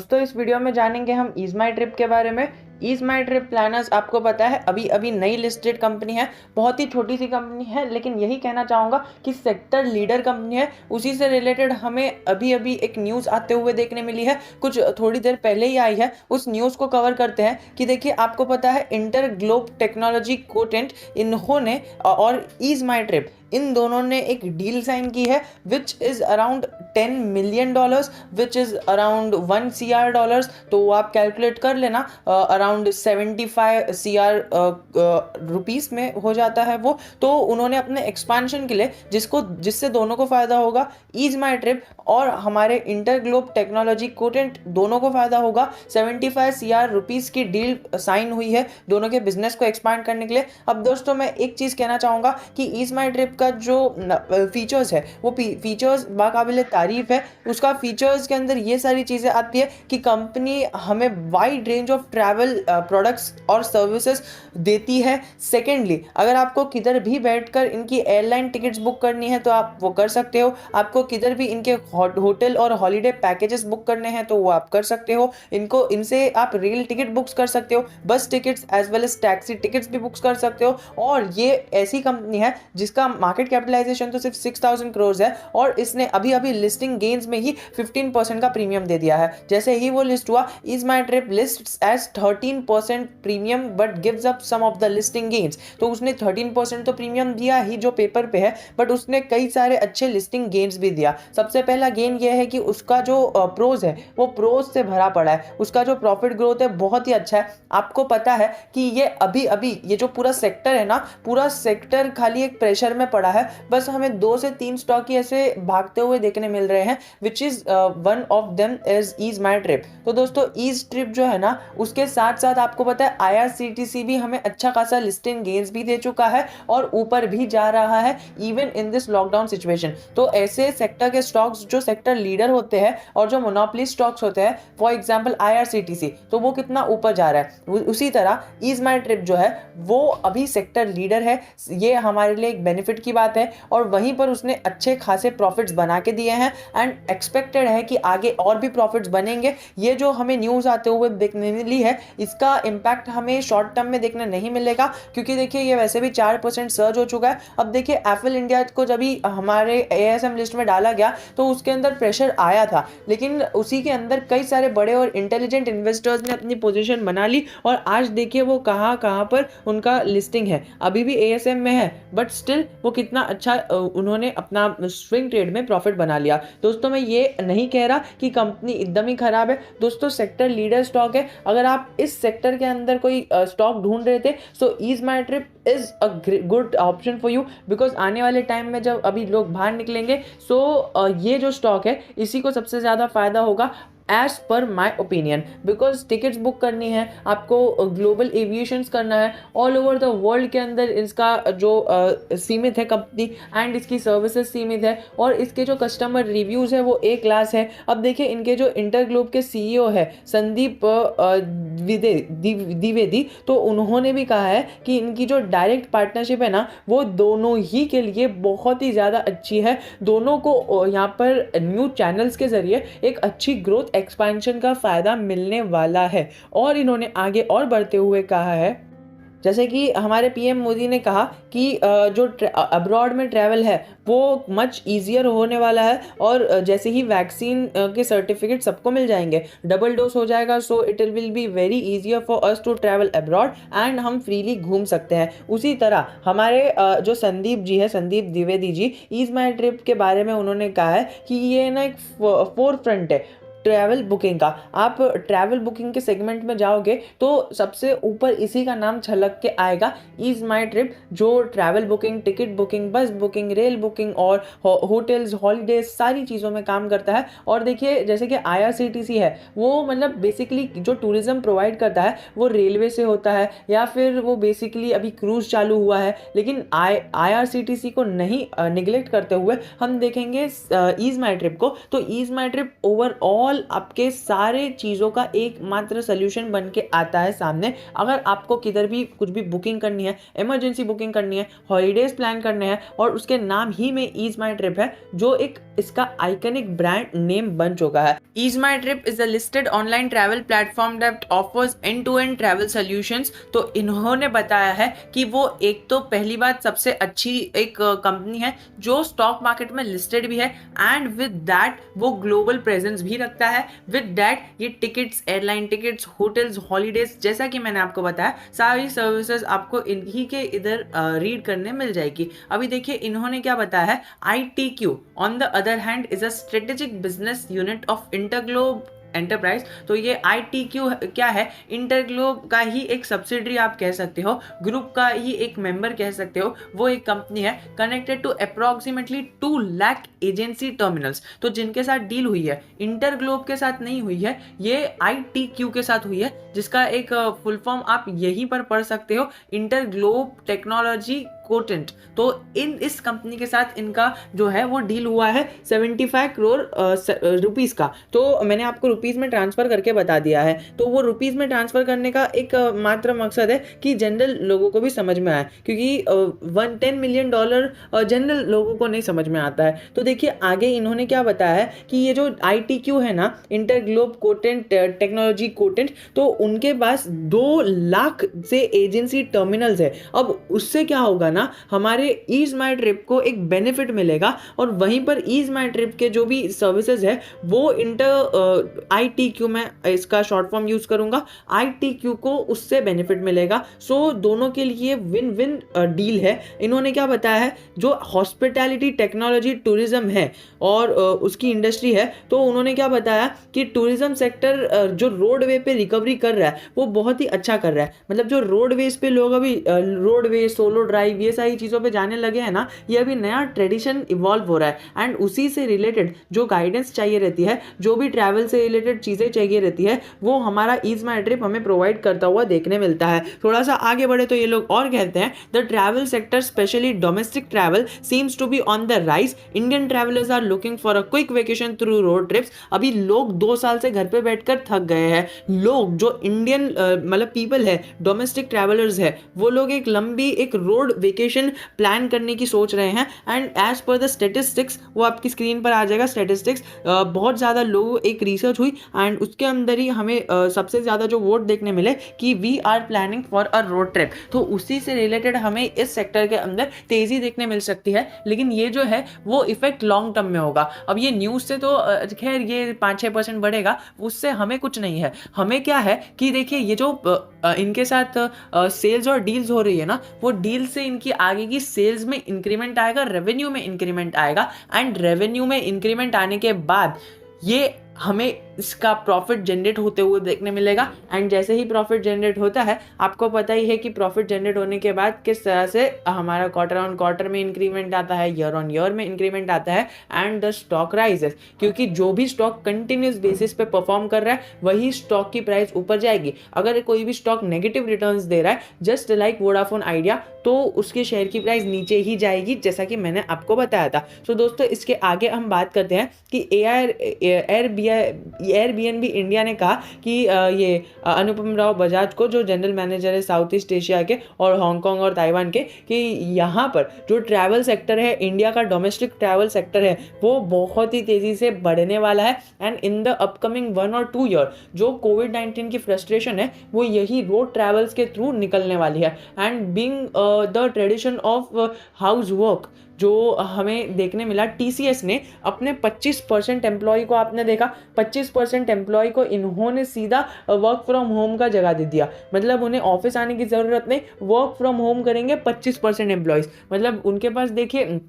दोस्तों इस वीडियो में जानेंगे हम ईज माई ट्रिप के बारे में। ईज माई ट्रिप प्लानर्स आपको पता है अभी अभी नई लिस्टेड कंपनी है, बहुत ही छोटी सी कंपनी है, लेकिन यही कहना चाहूँगा कि सेक्टर लीडर कंपनी है। उसी से रिलेटेड हमें अभी अभी एक न्यूज़ आते हुए देखने मिली है, कुछ थोड़ी देर पहले ही आई है। उस न्यूज़ को कवर करते हैं कि देखिए आपको पता है इंटर ग्लोब टेक्नोलॉजी कोटेंट इन्होंने और ईज माई ट्रिप इन दोनों ने एक डील साइन की है which is around $10 million, which is around $1 CR। तो वो आप कैलकुलेट कर लेना, अराउंड 75 CR रुपीस में हो जाता है वो। तो उन्होंने अपने एक्सपांशन के लिए जिससे दोनों को फ़ायदा होगा, ईज माई ट्रिप और हमारे इंटर ग्लोब टेक्नोलॉजी कोटेंट दोनों को फ़ायदा होगा। 75 CR रुपीस की डील साइन हुई है दोनों के बिजनेस को एक्सपांड करने के लिए। अब दोस्तों मैं एक चीज़ कहना चाहूँगा कि ईज माई ट्रिप का जो फीचर्स है वो फीचर्स बाकाबिले तारीफ है। उसका फीचर्स के अंदर ये सारी चीज़ें आती है कि कंपनी हमें wide range of travel products और सर्विसेज देती है। सेकेंडली, अगर आपको किधर भी बैठकर इनकी एयरलाइन टिकट्स बुक करनी है तो आप वो कर सकते हो। आपको किधर भी इनके होटल और हॉलीडे पैकेजेस बुक करने हैं तो वो आप कर सकते हो। इनसे आप रेल टिकट बुक्स कर सकते हो, bus tickets as well as taxi tickets भी बुक्स कर सकते हो। और ये ऐसी कंपनी है जिसका मार्केट कैपिटलाइजेशन तो सिर्फ 6,000 करोड़ है और इसने अभी अभी लिस्टिंग गेन्स में ही 15% का प्रीमियम दे दिया है। जैसे ही वो लिस्ट हुआ, Ease My Trip lists as 13% premium but gives up some of the listing gains. तो उसने 13% तो प्रीमियम दिया ही जो पेपर पे है, बट उसने कई सारे अच्छे लिस्टिंग गेन्स भी दिया। सबसे पहला गेन ये है कि उसका जो प्रोज है वो प्रोज से भरा पड़ा है। उसका जो प्रॉफिट ग्रोथ है बहुत ही अच्छा है। आपको पता है कि ये अभी अभी ये जो पूरा सेक्टर है ना, पूरा सेक्टर खाली एक प्रेशर में पड़ा है। बस हमें 2 से 3 स्टॉक ही ऐसे भागते हुए देखने मिल रहे हैं, which is one of them is Ease My Trip. तो दोस्तों ईज ट्रिप जो है ना, उसके साथ साथ आपको पता है IRCTC भी हमें अच्छा खासा लिस्टिंग गेन्स भी दे चुका है और ऊपर भी जा रहा है even in this lockdown situation. तो ऐसे सेक्टर के स्टॉक्स जो सेक्टर लीडर होते हैं और जो मोनोपोली स्टॉक्स होते हैं, फॉर एग्जांपल IRCTC, तो वो कितना ऊपर जा रहा है। उसी तरह ईज माई ट्रिप जो है वो अभी सेक्टर लीडर है। ये हमारे लिए एक बेनिफिट की बात है और वहीं पर उसने अच्छे खासे प्रॉफिट्स बना के दिए हैं एंड एक्सपेक्टेड है कि आगे और भी प्रॉफिट्स बनेंगे। ये जो हमें न्यूज़ आते हुए देखने मिली है, इसका इम्पैक्ट हमें शॉर्ट टर्म में देखने नहीं मिलेगा, क्योंकि देखिए ये वैसे भी 4% सर्ज हो चुका है। अब देखिए एप्पल इंडिया को जब भी हमारे ASM लिस्ट में डाला गया तो उसके अंदर प्रेशर आया था, लेकिन उसी के अंदर कई सारे बड़े और इंटेलिजेंट इन्वेस्टर्स ने अपनी पोजीशन बना ली और आज देखिए वो कहाँ कहाँ पर उनका लिस्टिंग है। अभी भी ASM में है बट स्टिल वो कितना अच्छा उन्होंने अपना स्विंग ट्रेड में प्रॉफिट बना लिया। दोस्तों मैं ये नहीं कह रहा कि कंपनी एकदम ही खराब है। दोस्तों सेक्टर लीडर स्टॉक है। अगर आप इस सेक्टर के अंदर कोई स्टॉक ढूंढ रहे थे so Ease My Trip is a good option for you, because आने वाले टाइम में जब अभी लोग बाहर निकलेंगे सो ये जो स्टॉक है इसी को सबसे ज़्यादा फायदा होगा as per my opinion. Because tickets book करनी है आपको, ग्लोबल एविएशंस करना है, ऑल ओवर द वर्ल्ड के अंदर इसका जो सीमित है कंपनी एंड इसकी सर्विसेज सीमित है और इसके जो कस्टमर रिव्यूज़ है वो A क्लास है। अब देखिए इनके जो इंटर ग्लोब के CEO है संदीप द्विवेदी, तो उन्होंने भी कहा है कि इनकी जो डायरेक्ट पार्टनरशिप है ना वो दोनों ही के लिए बहुत ही ज़्यादा अच्छी है। दोनों को यहाँ पर न्यू चैनल्स के ज़रिए एक अच्छी ग्रोथ एक्सपेंशन का फ़ायदा मिलने वाला है। और इन्होंने आगे और बढ़ते हुए कहा है, जैसे कि हमारे PM मोदी ने कहा कि जो अब्रॉड में ट्रैवल है वो मच ईजियर होने वाला है और जैसे ही वैक्सीन के सर्टिफिकेट सबको मिल जाएंगे, डबल डोज हो जाएगा, so it will be very easier for us to travel abroad and हम फ्रीली घूम सकते हैं। उसी तरह हमारे जो संदीप जी है, Sandeep Dwivedi ji, ease My trip के बारे में उन्होंने कहा है कि ये ना एक फोर फ्रंट है ट्रैवल बुकिंग का। आप ट्रैवल बुकिंग के सेगमेंट में जाओगे तो सबसे ऊपर इसी का नाम छलक के आएगा, ईज माई ट्रिप, जो ट्रैवल बुकिंग, टिकट बुकिंग, बस बुकिंग, रेल बुकिंग और होटल्स, हॉलीडेज सारी चीज़ों में काम करता है। और देखिए जैसे कि IRCTC है वो मतलब बेसिकली जो टूरिज्म प्रोवाइड करता है वो रेलवे से होता है या फिर वो बेसिकली अभी क्रूज चालू हुआ है, लेकिन IRCTC को नहीं निगलेक्ट करते हुए हम देखेंगे ईज माई ट्रिप को, तो ease My trip overall all आपके सारे चीज़ों का एकमात्र सोल्यूशन बन के आता है सामने। अगर आपको किधर भी कुछ भी बुकिंग करनी है, इमरजेंसी बुकिंग करनी है, हॉलीडेज प्लान करने हैं, और उसके नाम ही में ईज माई ट्रिप है, जो एक इसका आइकनिक ब्रांड नेम बन चुका है। Ease My Trip is a listed online travel platform that offers end to end travel solutions. तो इन्होंने बताया है कि वो एक तो पहली बात सबसे अच्छी एक कंपनी है जो स्टॉक मार्केट में लिस्टेड भी है, एंड विद दैट वो ग्लोबल प्रेजेंस भी रखता है। विद दैट ये tickets, airline tickets, hotels, holidays, जैसा कि मैंने आपको बताया, सारी सर्विसेज आपको इन्हीं के इधर रीड करने मिल जाएगी। अभी देखिए इन्होंने क्या बताया है, ITQ on the other hand is a strategic business unit of InterGlobe enterprise. तो ये ITQ क्या है, इंटरग्लोब का ही एक सब्सिडरी आप कह सकते हो, ग्रुप का ही एक मेंबर कह सकते हो। वो एक कंपनी है connected to approximately 2 lakh agency terminals. तो जिनके साथ डील हुई है, इंटरग्लोब के साथ नहीं हुई है, ये ITQ के साथ हुई है, जिसका एक फुल फॉर्म आप यहीं पर पढ़ सकते हो, इंटरग्लोब टेक्नोलॉजी कोटेंट। तो इस कंपनी के साथ इनका जो है वो डील हुआ है 75 करोड़ रुपीस का। तो मैंने आपको रुपीस में ट्रांसफर करके बता दिया है। तो वो रुपीस में ट्रांसफर करने का एक मात्र मकसद है कि जनरल लोगों को भी समझ में आए, क्योंकि $10 मिलियन जनरल लोगों को नहीं समझ में आता है। तो देखिए आगे इन्होंने क्या बताया है कि ये जो ITQ है ना, इंटरग्लोब कोटेंट टेक्नोलॉजी कोटेंट, तो उनके पास 2 लाख से एजेंसी टर्मिनल्स है। अब उससे क्या होगा ना, हमारे ईज माई ट्रिप को एक बेनिफिट मिलेगा, और वहीं पर ईज माई ट्रिप के जो भी सर्विसेज है वो ITQ में इसका शॉर्ट फॉर्म यूज करूंगा, ITQ को उससे बेनिफिट मिलेगा। सो दोनों के लिए विन विन डील है। इन्होंने क्या बताया है, जो हॉस्पिटैलिटी, टेक्नोलॉजी, टूरिज्म है और उसकी इंडस्ट्री है, तो उन्होंने क्या बताया कि टूरिज्म सेक्टर जो रोडवे पे रिकवरी कर रहा है वो बहुत ही अच्छा कर रहा है। मतलब जो रोडवेज पे लोग अभी रोडवे, सोलो ड्राइव, ये सारी चीज़ों पे जाने लगे हैं ना, ये अभी नया ट्रेडिशन इवॉल्व हो रहा है। एंड उसी से रिलेटेड जो गाइडेंस चाहिए रहती है, जो भी ट्रैवल से रिलेटेड चीज़ें चाहिए रहती है, वो हमारा ईज माई ट्रिप हमें प्रोवाइड करता हुआ देखने मिलता है। थोड़ा सा आगे बढ़े तो ये लोग और कहते हैं, the travel sector specially domestic travel seems to be on the rise. Indian travellers are looking for a quick vacation through road trips. अभी लोग 2 साल से घर पे बैठकर थक गए हैं। लोग जो इंडियन मतलब पीपल है, डोमेस्टिक ट्रैवलर्स है, वो लोग एक लंबी एक रोड वेकेशन प्लान करने की सोच रहे हैं। And as per the statistics, वो आपकी स्क्रीन पर आ जाएगा स्टेटिस्टिक्स, बहुत ज़्यादा लोग एक रिसर्च हुई एंड उसके अंदर ही हमें सबसे ज़्यादा जो वोट देखने मिले कि we are planning for a road trip. तो उसी से रिलेटेड हमें इस सेक्टर के अंदर तेज़ी देखने मिल सकती है, लेकिन ये जो है वो इफेक्ट लॉन्ग टर्म में होगा। अब ये न्यूज़ से तो खैर ये 5-6% बढ़ेगा, उससे हमें कुछ नहीं है। हमें क्या है कि देखिए ये जो इनके साथ सेल्स और डील्स हो रही है ना, वो डील से इनकी आगे की सेल्स में इंक्रीमेंट आएगा, रेवेन्यू में इंक्रीमेंट आएगा, एंड रेवेन्यू में इंक्रीमेंट आने के बाद ये हमें इसका प्रॉफिट जनरेट होते हुए देखने मिलेगा। एंड जैसे ही प्रॉफिट जनरेट होता है, आपको पता ही है कि प्रॉफिट जनरेट होने के बाद किस तरह से हमारा क्वार्टर ऑन क्वार्टर में इंक्रीमेंट आता है, ईयर ऑन ईयर में इंक्रीमेंट आता है, एंड द स्टॉक राइजेस, क्योंकि जो भी स्टॉक कंटिन्यूस बेसिस पे परफॉर्म कर रहा है वही स्टॉक की प्राइस ऊपर जाएगी। अगर कोई भी स्टॉक नेगेटिव रिटर्न्स दे रहा है, जस्ट लाइक वोडाफोन आइडिया, तो उसके शेयर की प्राइस नीचे ही जाएगी, जैसा कि मैंने आपको बताया था। तो दोस्तों इसके आगे हम बात करते हैं कि एयरबीएनबी इंडिया ने कहा कि ये अनुपम राव बजाज को, जो जनरल मैनेजर है साउथ ईस्ट एशिया के और हांगकांग और ताइवान के, कि यहाँ पर जो ट्रैवल सेक्टर है, इंडिया का डोमेस्टिक ट्रैवल सेक्टर है, वो बहुत ही तेज़ी से बढ़ने वाला है। एंड इन द अपकमिंग 1 और 2 ईयर जो कोविड-19 की फ्रस्ट्रेशन है वो यही रोड ट्रैवल्स के थ्रू निकलने वाली है। And being the tradition of house work जो हमें देखने मिला, TCS ने अपने 25% एम्प्लॉय को, आपने देखा 25% एम्प्लॉय को इन्होंने सीधा वर्क फ्रॉम होम का जगह दे दिया। मतलब उन्हें ऑफिस आने की ज़रूरत नहीं, वर्क फ्रॉम होम करेंगे 25% एम्प्लॉयज़। मतलब उनके पास देखिए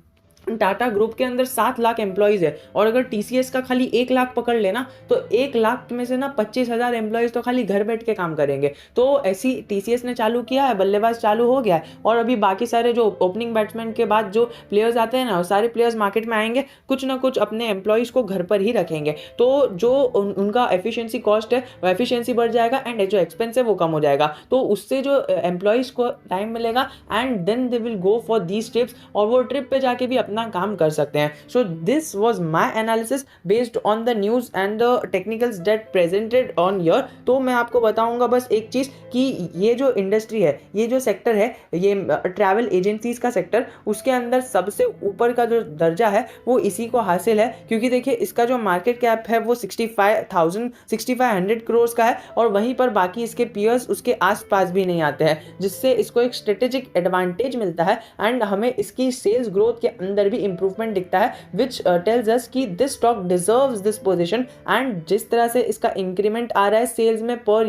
टाटा ग्रुप के अंदर 7 लाख एम्प्लॉयज़ है, और अगर TCS का खाली 1 लाख पकड़ लेना तो 1 लाख में से ना 25,000 एम्प्लॉयज़ तो खाली घर बैठ के काम करेंगे। तो ऐसी TCS ने चालू किया है, बल्लेबाज चालू हो गया है, और अभी बाकी सारे जो ओपनिंग बैट्समैन के बाद जो प्लेयर्स आते हैं ना, सारे प्लेयर्स मार्केट में आएंगे, कुछ ना कुछ अपने एम्प्लॉयज़ को घर पर ही रखेंगे। तो जो उनका एफिशिएंसी कॉस्ट है वो एफिशिएंसी बढ़ जाएगा, एंड जो एक्सपेंस है वो कम हो जाएगा। तो उससे जो एम्प्लॉयज़ को टाइम मिलेगा, and then they will go for these trips, और वो ट्रिप पे जाके भी अपना अपना काम कर सकते हैं। So this was my analysis based on the news and the technicals that presented on here. तो मैं आपको बताऊंगा बस एक चीज़ कि ये जो इंडस्ट्री है, ये जो सेक्टर है, ये ट्रैवल एजेंसीज का सेक्टर, उसके अंदर सबसे ऊपर का जो दर्जा है वो इसी को हासिल है। क्योंकि देखिए इसका जो मार्केट कैप है वो 6500 करोड़ का है, और वहीं पर बाकी इसके पीयर्स उसके आसपास भी नहीं आते हैं, जिससे इसको एक स्ट्रेटेजिक एडवांटेज मिलता है। एंड हमें इसकी सेल्स ग्रोथ के अंदर भी इंप्रूवमेंट दिखता है, विच टेल्स अस कि this stock deserves this position. And जिस तरह से इसका इंक्रीमेंट आ रहा है सेल्स में पर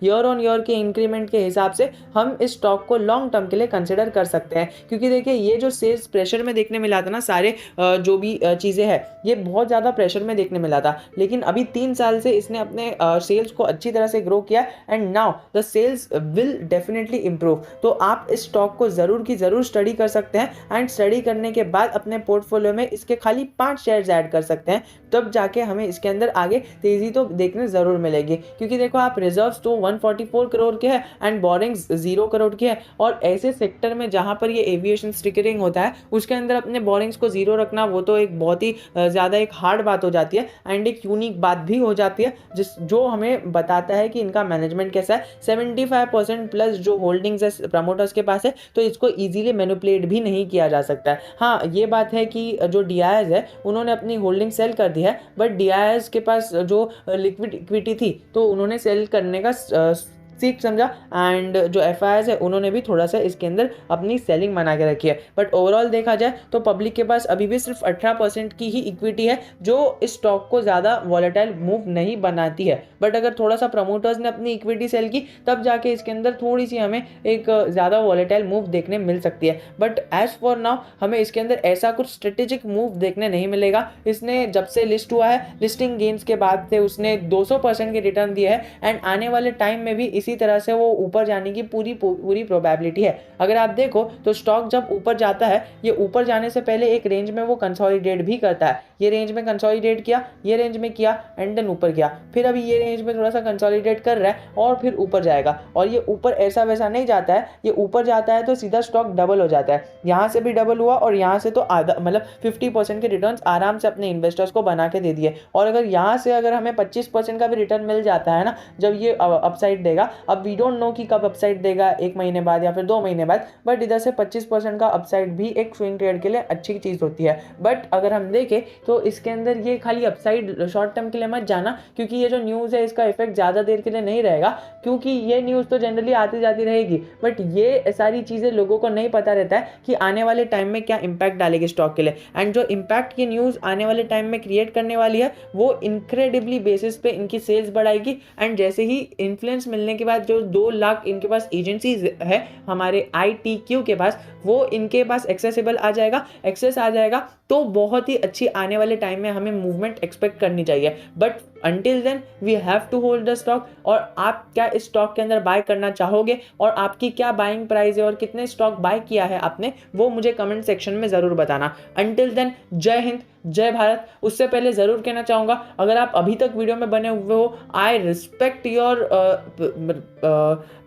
ईयर ऑन ईयर के इंक्रीमेंट के हिसाब से, हम इस स्टॉक को लॉन्ग टर्म के लिए कंसिडर कर सकते हैं। क्योंकि देखिए ये जो सेल्स प्रेशर में देखने मिला था ना, सारे जो भी चीज़ें हैं ये बहुत ज़्यादा प्रेशर में देखने मिला था, लेकिन अभी 3 साल से इसने अपने सेल्स को अच्छी तरह से ग्रो किया, and now the sales will definitely improve. तो आप इस स्टॉक को ज़रूर की ज़रूर स्टडी कर सकते हैं, एंड स्टडी करने के बाद अपने पोर्टफोलियो में इसके खाली 5 शेयर्स ऐड कर सकते हैं, तब जाके हमें इसके अंदर आगे तेज़ी तो देखने ज़रूर मिलेगी। क्योंकि देखो आप रिजर्व्स तो 144 करोड़ के हैं एंड बोरिंग्स 0 करोड़ के हैं, और ऐसे सेक्टर में जहाँ पर ये एविएशन स्टिकरिंग होता है उसके अंदर अपने बोरिंग्स को 0 रखना वो तो एक बहुत ही ज़्यादा एक हार्ड बात हो जाती है, एंड एक यूनिक बात भी हो जाती है, जो हमें बताता है कि इनका मैनेजमेंट कैसा है। 75% प्लस जो होल्डिंग्स है प्रमोटर्स के पास है, तो इसको ईजिली मैनिपुलेट भी नहीं किया जा सकता है। हाँ, ये बात है कि जो DIIs है उन्होंने अपनी होल्डिंग सेल कर दी है, बट DIIs के पास जो लिक्विड इक्विटी थी तो उन्होंने सेल करने का सीख समझा, एंड जो FIIs है उन्होंने भी थोड़ा सा इसके अंदर अपनी सेलिंग बना के रखी है। बट ओवरऑल देखा जाए तो पब्लिक के पास अभी भी सिर्फ 18% की ही इक्विटी है, जो इस स्टॉक को ज़्यादा वॉलेटाइल मूव नहीं बनाती है। बट अगर थोड़ा सा प्रमोटर्स ने अपनी इक्विटी सेल की तब जाके इसके अंदर थोड़ी सी हमें एक ज़्यादा वॉलेटाइल मूव देखने मिल सकती है। बट एज फॉर नाउ हमें इसके अंदर ऐसा कुछ स्ट्रेटेजिक मूव देखने नहीं मिलेगा। इसने जब से लिस्ट हुआ है, लिस्टिंग गेन्स के बाद से उसने 200% के रिटर्न दिए है, एंड आने वाले टाइम में भी इसी तरह से वो ऊपर जाने की पूरी प्रोबेबिलिटी है। अगर आप देखो तो स्टॉक जब ऊपर जाता है, ये ऊपर जाने से पहले एक रेंज में वो कंसोलिडेट भी करता है। ये रेंज में कंसोलिडेट किया, ये रेंज में किया, एंड देन ऊपर गया, फिर अभी ये रेंज में थोड़ा सा कंसोलिडेट कर रहा है और फिर ऊपर जाएगा। और ये ऊपर ऐसा वैसा नहीं जाता है, ये ऊपर जाता है तो सीधा स्टॉक डबल हो जाता है। यहाँ से भी डबल हुआ और यहाँ से तो आधा, मतलब 50% के रिटर्न आराम से अपने इन्वेस्टर्स को बना के दे दिए। और अगर यहाँ से अगर हमें 25% का भी रिटर्न मिल जाता है ना, जब ये अपसाइड देगा, अब वी डोंट नो कि कब अपसाइड देगा, 1 महीने बाद या फिर 2 महीने बाद, बट इधर से 25% का अपसाइड भी एक स्विंग ट्रेड के लिए अच्छी चीज़ होती है। बट अगर हम देखें तो इसके अंदर ये खाली अपसाइड शॉर्ट टर्म के लिए मत जाना, क्योंकि ये जो न्यूज़ है इसका इफेक्ट ज़्यादा देर के लिए नहीं रहेगा, क्योंकि ये न्यूज़ तो जनरली आती जाती रहेगी, बट ये सारी चीज़ें लोगों को नहीं पता रहता है कि आने वाले टाइम में क्या इंपैक्ट डालेगी स्टॉक के लिए। एंड जो इंपैक्ट की न्यूज़ आने वाले टाइम में क्रिएट करने वाली है वो इनक्रेडिबली बेसिस पे इनकी सेल्स बढ़ाएगी। एंड जैसे ही इन्फ्लुएंस मिलने के बाद जो 2 लाख इनके पास एजेंसीज है हमारे ITQ के पास, वो इनके पास एक्सेसिबल आ जाएगा, एक्सेस आ जाएगा, तो बहुत ही अच्छी आने वाले टाइम में हमें मूवमेंट एक्सपेक्ट करनी चाहिए। But until then we have to hold the stock. और आप क्या इस स्टॉक के अंदर बाय करना चाहोगे और आपकी क्या बाइंग प्राइस है और कितने स्टॉक बाय किया है आपने, वो मुझे कमेंट सेक्शन में ज़रूर बताना। अंटिल देन जय हिंद, जय भारत। उससे पहले ज़रूर कहना चाहूँगा, अगर आप अभी तक वीडियो में बने हुए हो, I respect your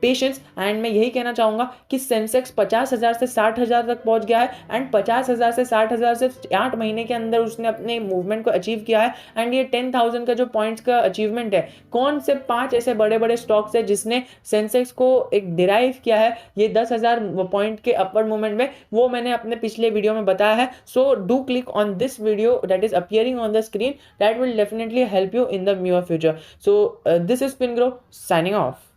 patience, and मैं यही कहना चाहूँगा कि सेंसेक्स 50,000 से 60,000 तक पहुँच गया है, एंड 50,000 से 60,000 से 8 महीने के अंदर उसने अपने मूवमेंट को अचीव किया है। एंड ये 10,000 का जो पॉइंट्स का अचीवमेंट है, कौन से 5 ऐसे बड़े बड़े स्टॉक्स है जिसने सेंसेक्स को एक डिराइव किया है ये 10,000 पॉइंट के अपवर्ड मूवमेंट में, वो मैंने अपने पिछले वीडियो में बताया है। So do click on this video that is appearing on the screen, that will definitely help you in the near future. So this is Pingro signing off.